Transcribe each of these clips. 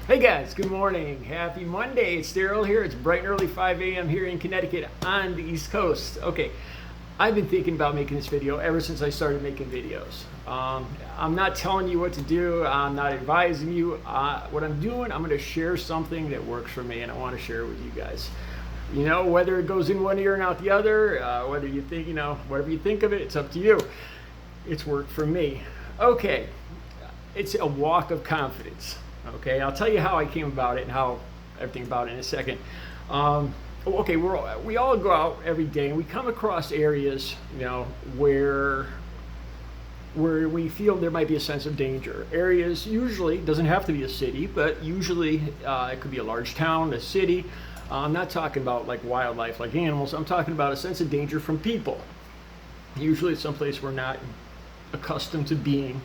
Hey guys, good morning. Happy Monday. It's Daryl here. It's bright and early 5 a.m. here in Connecticut on the East Coast. Okay, I've been thinking about making this video ever since I started making videos. I'm not telling you what to do. I'm not advising you. What I'm doing, I'm going to share something that works for me, and I want to share it with you guys. You know, whether it goes in one ear and out the other, whether you think, whatever you think of it, it's up to you. It's worked for me. Okay, it's a walk of confidence. Okay, I'll tell you how I came about it and how everything about it in a second. Okay, we all go out every day and we come across areas, where we feel there might be a sense of danger. Areas usually doesn't have to be a city, but usually it could be a large town, a city. I'm not talking about like wildlife, like animals. I'm talking about a sense of danger from people. Usually it's someplace we're not accustomed to being.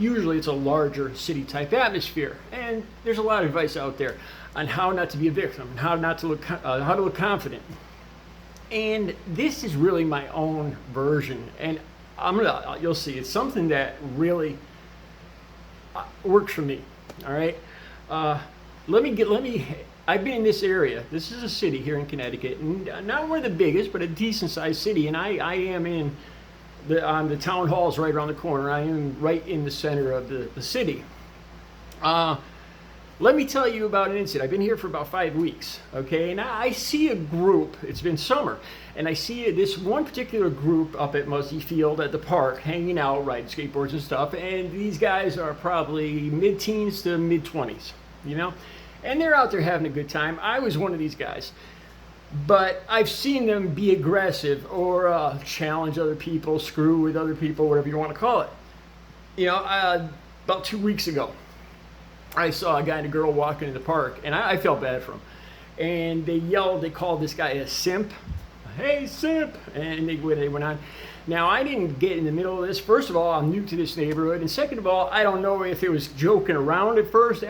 Usually it's a larger city type atmosphere, and there's a lot of advice out there on how not to be a victim, and how to look confident. And this is really my own version, and you'll see it's something that really works for me. All right, I've been in this area. This is a city here in Connecticut, and not one of the biggest, but a decent sized city, and I am in the town hall is right around the corner. I am right in the center of the city. Let me tell you about an incident. I've been here for about 5 weeks, okay? And I see a group, it's been summer, and I see this one particular group up at Muzzy Field at the park, hanging out, riding skateboards and stuff, and these guys are probably mid-teens to mid-20s, And they're out there having a good time. I was one of these guys. But I've seen them be aggressive or challenge other people, screw with other people, whatever you want to call it. About 2 weeks ago, I saw a guy and a girl walking in the park, and I felt bad for them. And they called this guy a simp. Hey, simp! And they went on. Now, I didn't get in the middle of this. First of all, I'm new to this neighborhood. And second of all, I don't know if it was joking around at first.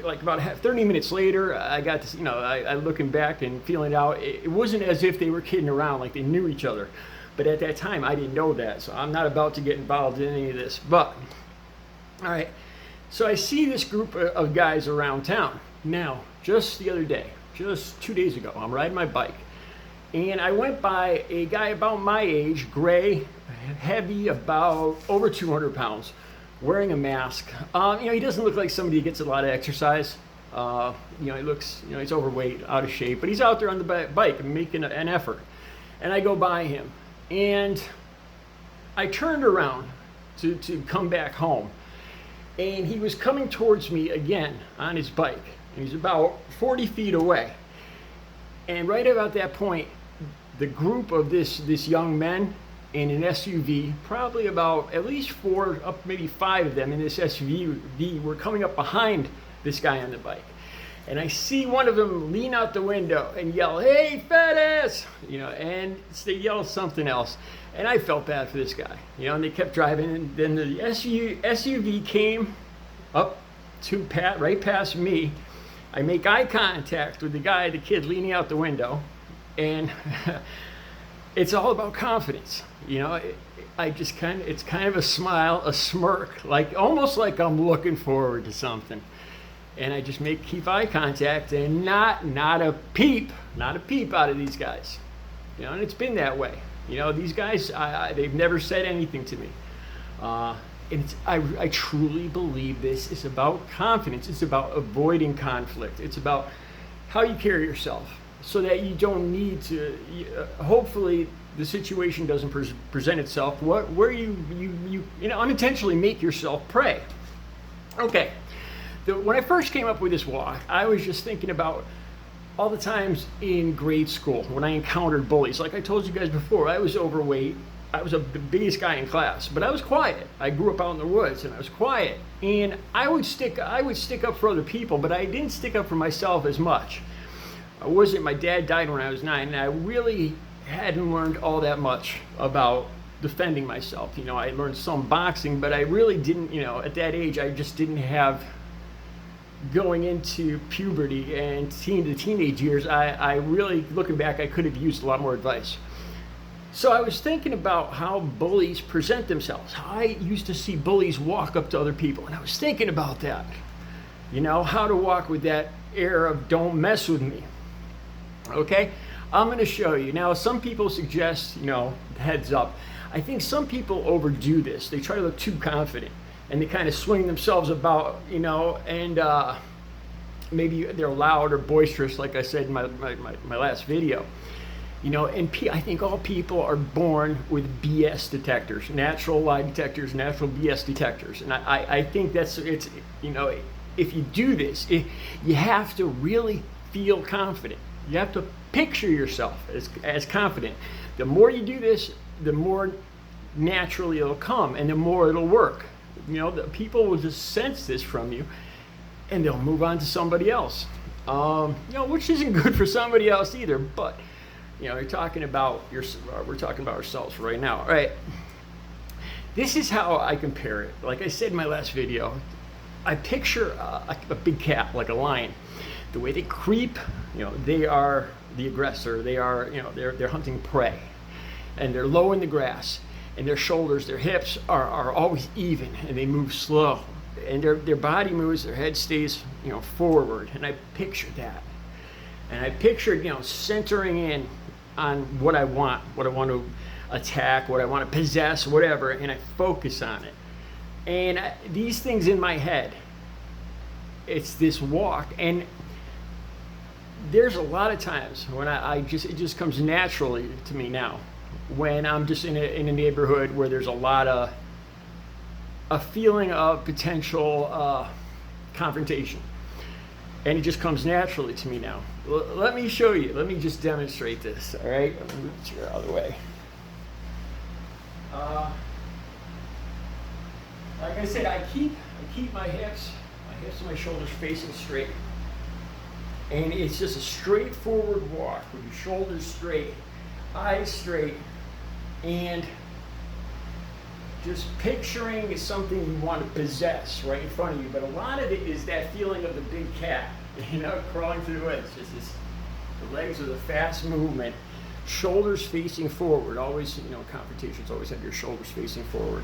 Like about 30 minutes later, I got this, I looking back and feeling out, it wasn't as if they were kidding around, like they knew each other. But at that time, I didn't know that, so I'm not about to get involved in any of this. But, all right, so I see this group of guys around town. Now, just the other day, just 2 days ago, I'm riding my bike, and I went by a guy about my age, gray, heavy, about over 200 pounds. Wearing a mask. He doesn't look like somebody who gets a lot of exercise. He looks, he's overweight, out of shape, but he's out there on the bike and making an effort. And I go by him, and I turned around to come back home, and he was coming towards me again on his bike. And he's about 40 feet away. And right about that point, the group of this young men in an SUV, probably about at least 4, up maybe 5 of them in this SUV were coming up behind this guy on the bike. And I see one of them lean out the window and yell, "Hey, fat ass!" And they yell something else. And I felt bad for this guy, and they kept driving. And then the SUV came up to right past me. I make eye contact with the kid leaning out the window, and it's all about confidence. It's kind of a smile, a smirk, almost like I'm looking forward to something. And I just keep eye contact, and not a peep out of these guys. And it's been that way. These guys, they've never said anything to me. I truly believe this is about confidence. It's about avoiding conflict. It's about how you carry yourself, so that you don't need to, hopefully the situation doesn't present itself where you unintentionally make yourself prey. Okay, when I first came up with this walk, I was just thinking about all the times in grade school when I encountered bullies. Like I told you guys before, I was overweight. I was the biggest guy in class, but I was quiet. I grew up out in the woods, and I was quiet. And I would stick up for other people, but I didn't stick up for myself as much. My dad died when I was 9, and I really hadn't learned all that much about defending myself. I learned some boxing, but I really didn't, at that age, I just didn't have, going into puberty and the teenage years, I really, looking back, I could have used a lot more advice. So I was thinking about how bullies present themselves. How I used to see bullies walk up to other people, and I was thinking about that. You know, how to walk with that air of don't mess with me. Okay? I'm going to show you. Now, some people suggest, you know, heads up. I think some people overdo this. They try to look too confident, and they kind of swing themselves about, you know, and maybe they're loud or boisterous, like I said in my last video. You know, and I think all people are born with BS detectors, natural lie detectors, natural BS detectors. And I think it's, you know, if you do this, you have to really feel confident. You have to picture yourself as confident. The more you do this, the more naturally it'll come and the more it'll work. You know, the people will just sense this from you and they'll move on to somebody else. You know, which isn't good for somebody else either, but you know, we're talking about ourselves right now. All right. This is how I compare it. Like I said in my last video, I picture a big cat, like a lion. The way they creep, you know, they are the aggressor. They are, you know, they're hunting prey, and they're low in the grass, and their shoulders, their hips are always even, and they move slow, and their body moves, their head stays, you know, forward. And I pictured that, and I pictured, you know, centering in on what I want to attack, what I want to possess, whatever, and I focus on it. And these things in my head, it's this walk. And there's a lot of times when it just comes naturally to me now, when I'm just in a neighborhood where there's a feeling of potential confrontation. And it just comes naturally to me now. Let me show you. Let me just demonstrate this. All right. Let me move the chair out of the way. Like I said, I keep my hips and my shoulders facing straight, and it's just a straightforward walk with your shoulders straight, eyes straight, and just picturing something you want to possess right in front of you. But a lot of it is that feeling of the big cat, you know, crawling through the woods. Just the legs with a fast movement, shoulders facing forward. Always, you know, confrontations always have your shoulders facing forward,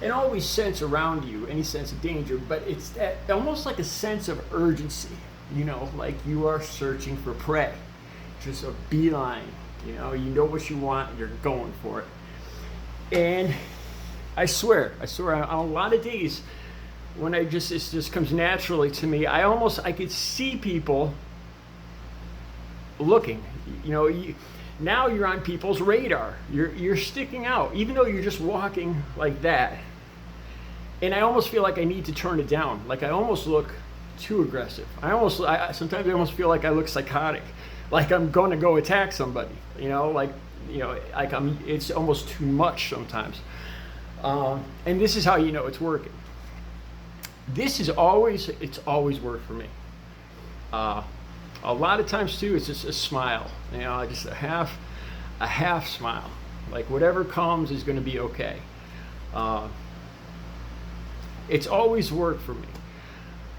and always sense around you any sense of danger. But it's that almost like a sense of urgency, you know, like you are searching for prey. Just a beeline, you know what you want, you're going for it. And I swear, on a lot of days when it just comes naturally to me, I could see people looking. You know, now you're on people's radar. You're sticking out, even though you're just walking like that. And I almost feel like I need to turn it down. Like I almost look too aggressive. Sometimes I almost feel like I look psychotic, like I'm going to go attack somebody. You know, like it's almost too much sometimes. And this is how you know it's working. It's always worked for me. A lot of times too, it's just a smile, you know, just a half smile. Like whatever comes is going to be okay. It's always worked for me.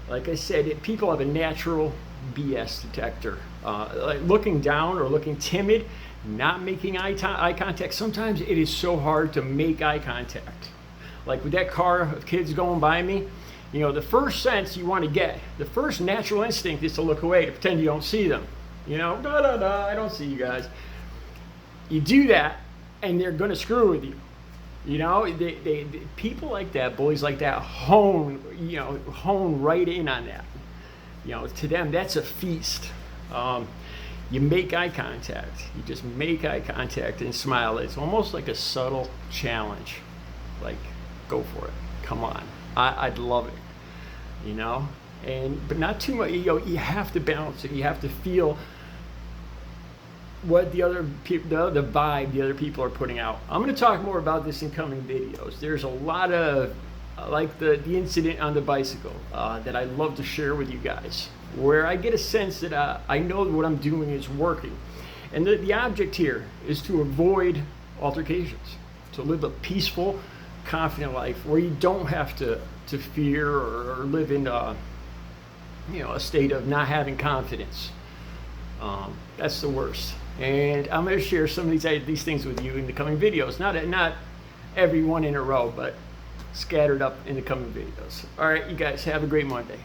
Like I said, people have a natural BS detector. Like looking down or looking timid, not making eye contact. Sometimes it is so hard to make eye contact. Like with that car of kids going by me, you know, the first sense you want to get, the first natural instinct is to look away, to pretend you don't see them. You know, I don't see you guys. You do that, and they're going to screw with you. You know, they people like that, bullies like that, hone right in on that. You know, to them, that's a feast. You make eye contact. You just make eye contact and smile. It's almost like a subtle challenge. Like, go for it. Come on. I'd love it. You know? But not too much. You know, you have to balance it. You have to feel what the vibe the other people are putting out. I'm going to talk more about this in coming videos. There's a lot of, like the incident on the bicycle that I love to share with you guys, where I get a sense that I know what I'm doing is working. And the object here is to avoid altercations, to live a peaceful, confident life where you don't have to fear or live in a state of not having confidence. That's the worst. And I'm going to share some of these things with you in the coming videos. Not every one in a row, but scattered up in the coming videos. All right, you guys have a great Monday.